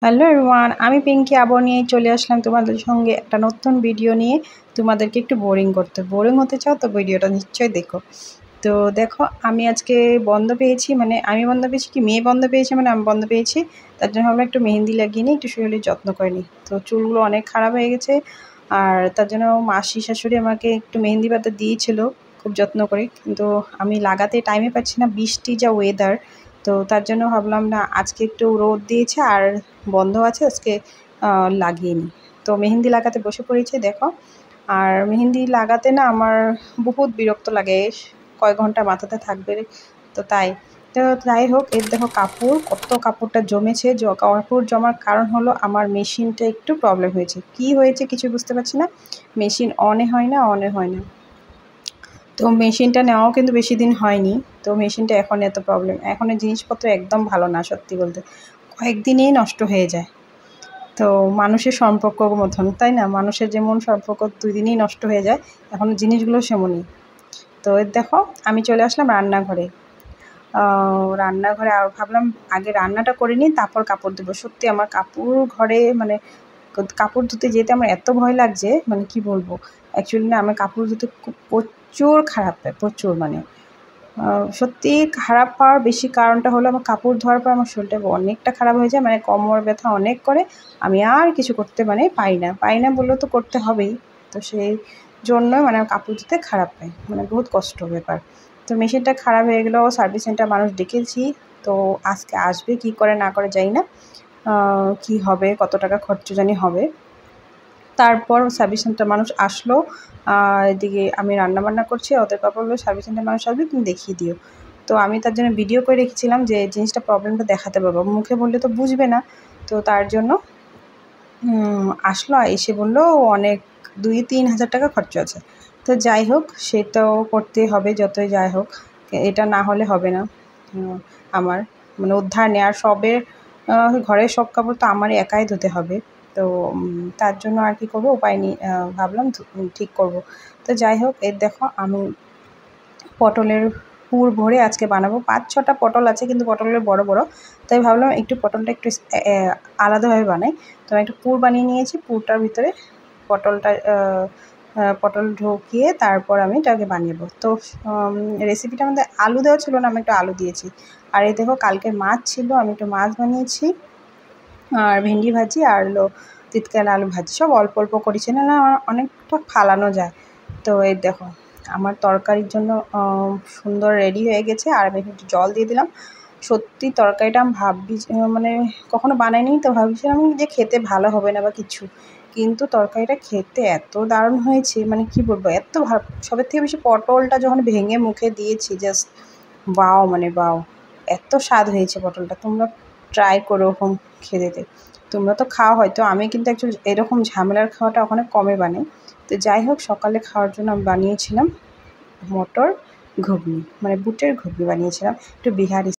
Hello everyone, আমি পিঙ্কি আবার নিয়ে চলে আসলাম তোমাদের সঙ্গে একটা নতুন ভিডিও নিয়ে। তোমাদেরকে একটু বোরিং হতে চাও তো ভিডিওটা নিশ্চয়ই দেখো। তো দেখো, আমি আজকে বন্ধ পেয়েছি, মানে আমি বন্ধ পেয়েছি কি মেয়ে বন্ধ পেয়েছে, মানে আমি বন্ধ পেয়েছি। তার জন্য ভাবলাম একটু মেহেন্দি লাগিয়ে নিই, একটু শরীরের যত্ন করে নিই। তো চুলগুলো অনেক খারাপ হয়ে গেছে, আর তার জন্য মাসি শাশুড়ি আমাকে একটু মেহেন্দি পাতা দিয়েছিল খুব যত্ন করে, কিন্তু আমি লাগাতে টাইমে পাচ্ছি না, বৃষ্টি যা ওয়েদার। তো তার জন্য ভাবলাম না, আজকে একটু রোদ দিয়েছে আর বন্ধ আছে, আজকে লাগিয়ে নিই। তো মেহেন্দি লাগাতে বসে পড়েছি দেখো। আর মেহেন্দি লাগাতে না আমার বহুত বিরক্ত লাগে, কয়েক ঘন্টা মাথাতে থাকবে, তো তাই। তো যাই হোক, এর দেখো কাপড়, কত কাপড়টা জমেছে। কাপড় জমার কারণ হলো আমার মেশিনটা একটু প্রবলেম হয়েছে। কি হয়েছে কিছু বুঝতে পারছি না, মেশিন অনে হয় না, অনে হয় না। তো মেশিনটা নেওয়াও কিন্তু বেশি দিন হয়নি, তো মেশিনটা এখন এত প্রবলেম। এখন জিনিসপত্র একদম ভালো না, সত্যি বলতে কয়েকদিনেই নষ্ট হয়ে যায়। তো মানুষের সম্পর্ক মতন, তাই না? মানুষের যেমন সম্পর্ক 2 দিনেই নষ্ট হয়ে যায়, এখন জিনিসগুলো সেমনই। তো এর দেখো, আমি চলে আসলাম রান্নাঘরে। রান্নাঘরে আর ভাবলাম আগে রান্নাটা করে নিই, তারপর কাপড় দেবো। সত্যি আমার কাপড় ঘরে, মানে কাপড় ধুতে যেতে আমার এত ভয় লাগছে, মানে কি বলবো। অ্যাকচুয়ালি না, আমার কাপড় ধুতে প্রচুর খারাপ হয়, প্রচুর, মানে সত্যি খারাপ হওয়ার বেশি কারণটা হলো আমার কাপড় ধোয়ার পর আমার শরীরটা অনেকটা খারাপ হয়ে যায়, মানে কোমর ব্যথা অনেক করে। আমি আর কিছু করতে মানে পারি না বললেও তো করতে হবেই। তো সেই জন্য মানে আমার কাপড় ধুতে খারাপ হয়, মানে বহুত কষ্ট ব্যাপার। তো মেশিনটা খারাপ হয়ে গেলেও সার্ভিস সেন্টার মানুষ ডেকেছি। তো আজকে আসবে, কি করে না করে জানি না, কি হবে, কত টাকা খরচ জানি হবে। তারপর সার্ভিস সেন্টার মানুষ আসলো। এদিকে আমি রান্নাবান্না করছি, ওদের পাপা বললো সার্ভিস সেন্টার মানুষ আসবে, তুমি দেখিয়ে দিও। তো আমি তার জন্য ভিডিও করে রেখেছিলাম যে জিনিসটা প্রবলেমটা দেখাতে পারবো, মুখে বললে তো বুঝবে না। তো তার জন্য আসলো, এসে বললো অনেক 2-3 হাজার টাকা খরচ আছে। তো যাই হোক, সেটাও করতে হবে, যতই যাই হোক, এটা না হলে হবে না। আমার মানে উদ্ধার নেওয়ার সবের, ঘরের সব কাপড় তো আমারই একাই ধুতে হবে। তো তার জন্য আর কি করবো, উপায় নেই, ভাবলাম ঠিক করব। তো যাই হোক, এর দেখো আমি পটলের পুর ভরে আজকে বানাবো। 5-6টা পটল আছে, কিন্তু পটলের বড় বড়, তাই ভাবলাম একটু পটলটা একটু আলাদাভাবে বানাই। তো আমি একটা পুর বানিয়ে নিয়েছি, পুরটার ভিতরে পটলটা পটল ঢুকিয়ে তারপর আমি এটাকে বানাবো। তো রেসিপিটার মধ্যে আলু দেওয়া ছিল না, আমি একটু আলু দিয়েছি। আর এই দেখো, কালকে মাছ ছিল, আমি একটু মাছ বানিয়েছি, আর ভেন্ডি ভাজি, আর হলো তিতকাল আলু ভাজি, সব অল্প অল্প করেছি, না না অনেকটা ফালানো যায়। তো এই দেখো, আমার তরকারির জন্য সুন্দর রেডি হয়ে গেছে, আর আমি একটু জল দিয়ে দিলাম। সত্যি তরকারিটা আমি মানে কখনো বানাইনি, তো ভাবছিলাম যে খেতে ভালো হবে না বা কিছু, কিন্তু তরকারিটা খেতে এত দারুণ হয়েছে, মানে কি বলবো, এত ভালো। সবের থেকে বেশি পটলটা যখন ভেঙে মুখে দিয়েছি, জাস্ট বাও, মানে বাও, এত স্বাদ হয়েছে পটলটা। তোমরা ট্রাই করো ওরকম খেতে। তোমরা তো খাও হয়তো, আমি কিন্তু অ্যাকচুয়ালি এরকম ঝামেলার খাওয়াটা ওখানে কমে বানাই। তো যাই হোক, সকালে খাওয়ার জন্য আমি বানিয়েছিলাম মটর ঘুগনি, মানে বুটের ঘুগনি বানিয়েছিলাম, একটু বিহারি